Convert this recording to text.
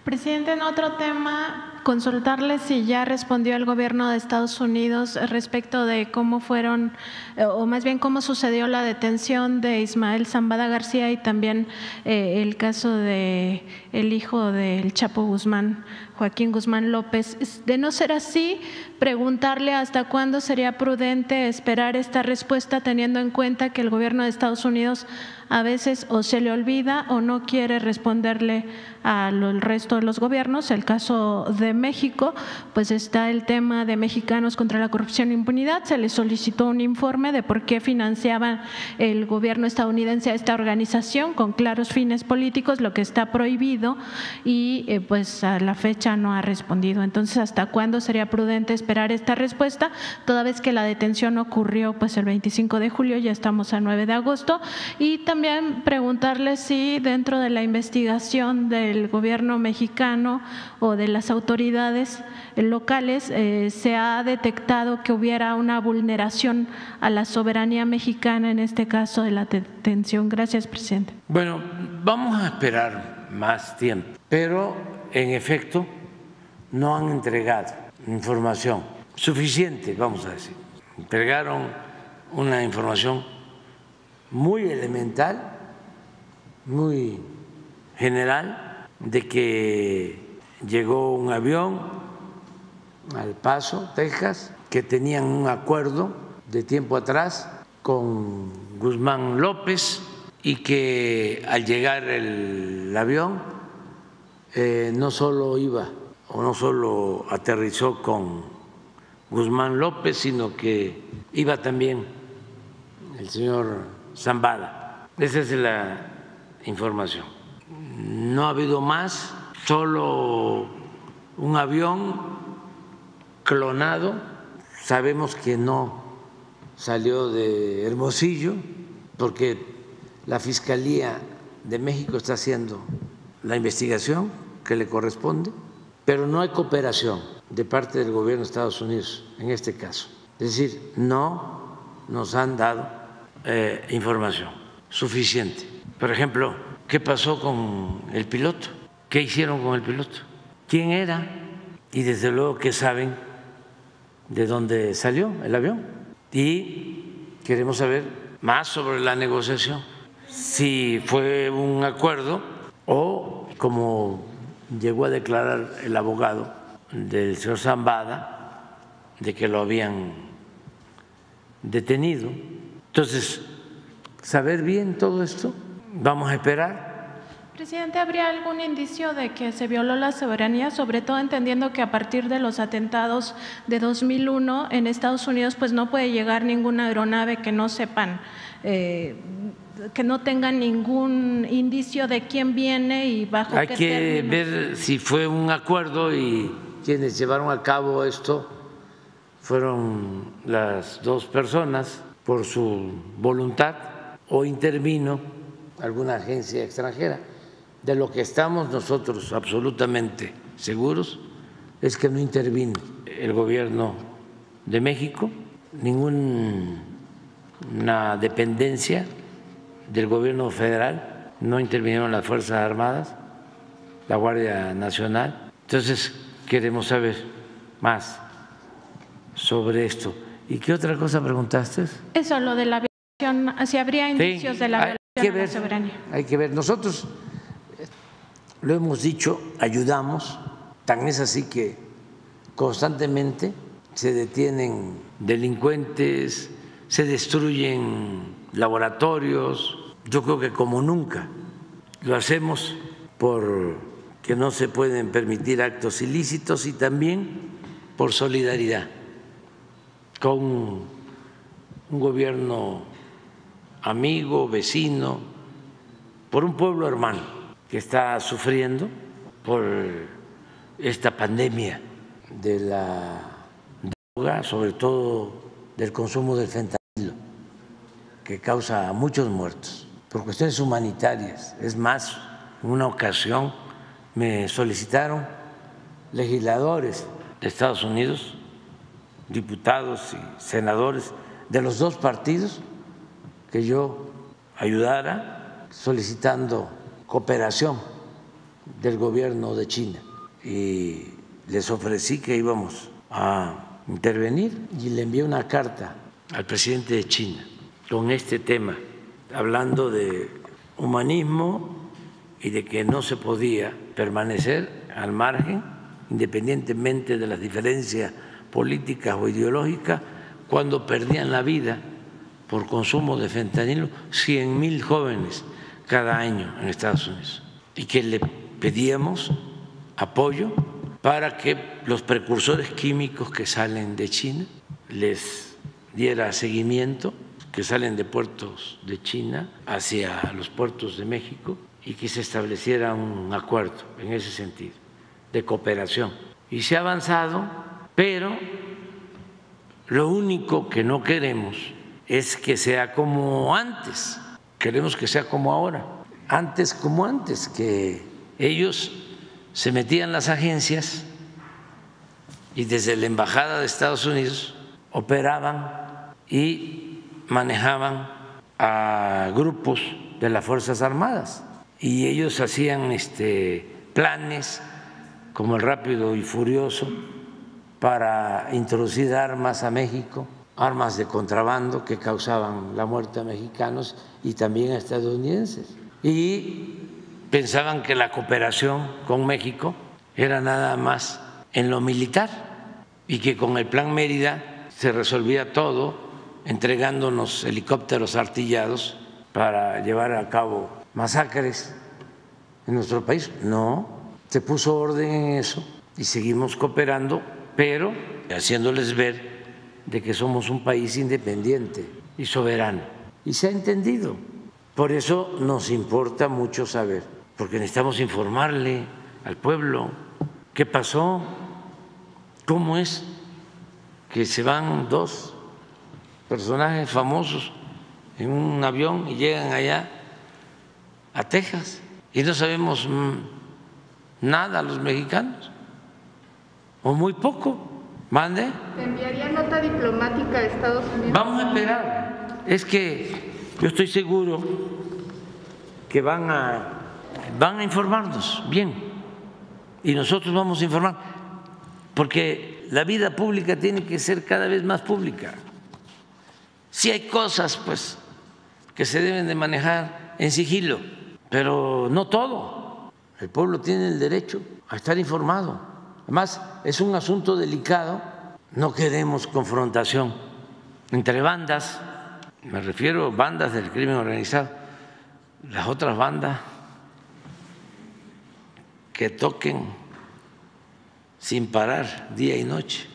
Presidente, en otro tema, consultarle si ya respondió el gobierno de Estados Unidos respecto de cómo fueron, o más bien cómo sucedió la detención de Ismael Zambada García y también el caso de el hijo del Chapo Guzmán, Joaquín Guzmán López. De no ser así, preguntarle hasta cuándo sería prudente esperar esta respuesta, teniendo en cuenta que el gobierno de Estados Unidos a veces o se le olvida o no quiere responderle al resto de los gobiernos. El caso de México, pues está el tema de Mexicanos contra la Corrupción e Impunidad. Se le solicitó un informe de por qué financiaba el gobierno estadounidense a esta organización con claros fines políticos, lo que está prohibido, y pues a la fecha no ha respondido. Entonces, ¿hasta cuándo sería prudente esperar esta respuesta? Toda vez que la detención ocurrió pues el 25 de julio, ya estamos a 9 de agosto. Y también preguntarle si dentro de la investigación del gobierno mexicano o de las autoridades locales se ha detectado que hubiera una vulneración a la soberanía mexicana en este caso de la detención. Gracias, presidente. Bueno, vamos a esperar más tiempo, pero en efecto no han entregado información suficiente, vamos a decir. Entregaron una información muy elemental, muy general, de que llegó un avión al Paso, Texas, que tenían un acuerdo de tiempo atrás con Guzmán López y que al llegar el avión no solo iba o no solo aterrizó con Guzmán López, sino que iba también el señor Zambada. Esa es la información. No ha habido más, solo un avión clonado. Sabemos que no salió de Hermosillo porque la Fiscalía de México está haciendo la investigación que le corresponde, pero no hay cooperación de parte del gobierno de Estados Unidos en este caso. Es decir, no nos han dado información suficiente. Por ejemplo, ¿qué pasó con el piloto? ¿Qué hicieron con el piloto? ¿Quién era? Y desde luego que saben de dónde salió el avión. Y queremos saber más sobre la negociación, si fue un acuerdo o, como llegó a declarar el abogado del señor Zambada, de que lo habían detenido. Entonces, saber bien todo esto, vamos a esperar. Presidente, ¿habría algún indicio de que se violó la soberanía, sobre todo entendiendo que a partir de los atentados de 2001 en Estados Unidos pues no puede llegar ninguna aeronave que no sepan, que no tengan ningún indicio de quién viene y bajo qué términos? Hay que ver si fue un acuerdo y quienes llevaron a cabo esto fueron las dos personas por su voluntad o intervino alguna agencia extranjera. De lo que estamos nosotros absolutamente seguros es que no intervino el gobierno de México, ninguna dependencia del gobierno federal, no intervinieron las Fuerzas Armadas, la Guardia Nacional. Entonces queremos saber más sobre esto. ¿Y qué otra cosa preguntaste? Eso, lo de la violación, si habría indicios de la violación a la soberanía. Hay que ver, nosotros lo hemos dicho, ayudamos, tan es así que constantemente se detienen delincuentes, se destruyen laboratorios, yo creo que como nunca. Lo hacemos porque no se pueden permitir actos ilícitos y también por solidaridad con un gobierno amigo, vecino, por un pueblo hermano que está sufriendo por esta pandemia de la droga, sobre todo del consumo del fentanilo, que causa muchos muertos por cuestiones humanitarias. Es más, en una ocasión me solicitaron legisladores de Estados Unidos, diputados y senadores de los dos partidos, que yo ayudara solicitando cooperación del gobierno de China y les ofrecí que íbamos a intervenir y le envié una carta al presidente de China con este tema, hablando de humanismo y de que no se podía permanecer al margen, independientemente de las diferencias políticas o ideológicas, cuando perdían la vida por consumo de fentanilo 100,000 jóvenes cada año en Estados Unidos, y que le pedíamos apoyo para que los precursores químicos que salen de China les diera seguimiento, que salen de puertos de China hacia los puertos de México, y que se estableciera un acuerdo en ese sentido de cooperación. Y se ha avanzado, pero lo único que no queremos es que sea como antes, queremos que sea como ahora. Antes como antes, que ellos se metían las agencias y desde la Embajada de Estados Unidos operaban y manejaban a grupos de las Fuerzas Armadas, y ellos hacían planes como el Rápido y Furioso para introducir armas a México, armas de contrabando que causaban la muerte a mexicanos y también a estadounidenses. Y pensaban que la cooperación con México era nada más en lo militar y que con el Plan Mérida se resolvía todo entregándonos helicópteros artillados para llevar a cabo masacres en nuestro país. No, se puso orden en eso y seguimos cooperando, pero haciéndoles ver de que somos un país independiente y soberano. Y se ha entendido. Por eso nos importa mucho saber, porque necesitamos informarle al pueblo qué pasó, cómo es que se van dos personajes famosos en un avión y llegan allá a Texas y no sabemos nada los mexicanos, o muy poco. ¿Mande? ¿Te enviaría nota diplomática a Estados Unidos? Vamos a esperar. Es que yo estoy seguro que van a informarnos bien, y nosotros vamos a informar, porque la vida pública tiene que ser cada vez más pública. Sí hay cosas pues que se deben de manejar en sigilo, pero no todo. El pueblo tiene el derecho a estar informado. Además, es un asunto delicado, no queremos confrontación entre bandas, me refiero a bandas del crimen organizado, las otras bandas que toquen sin parar día y noche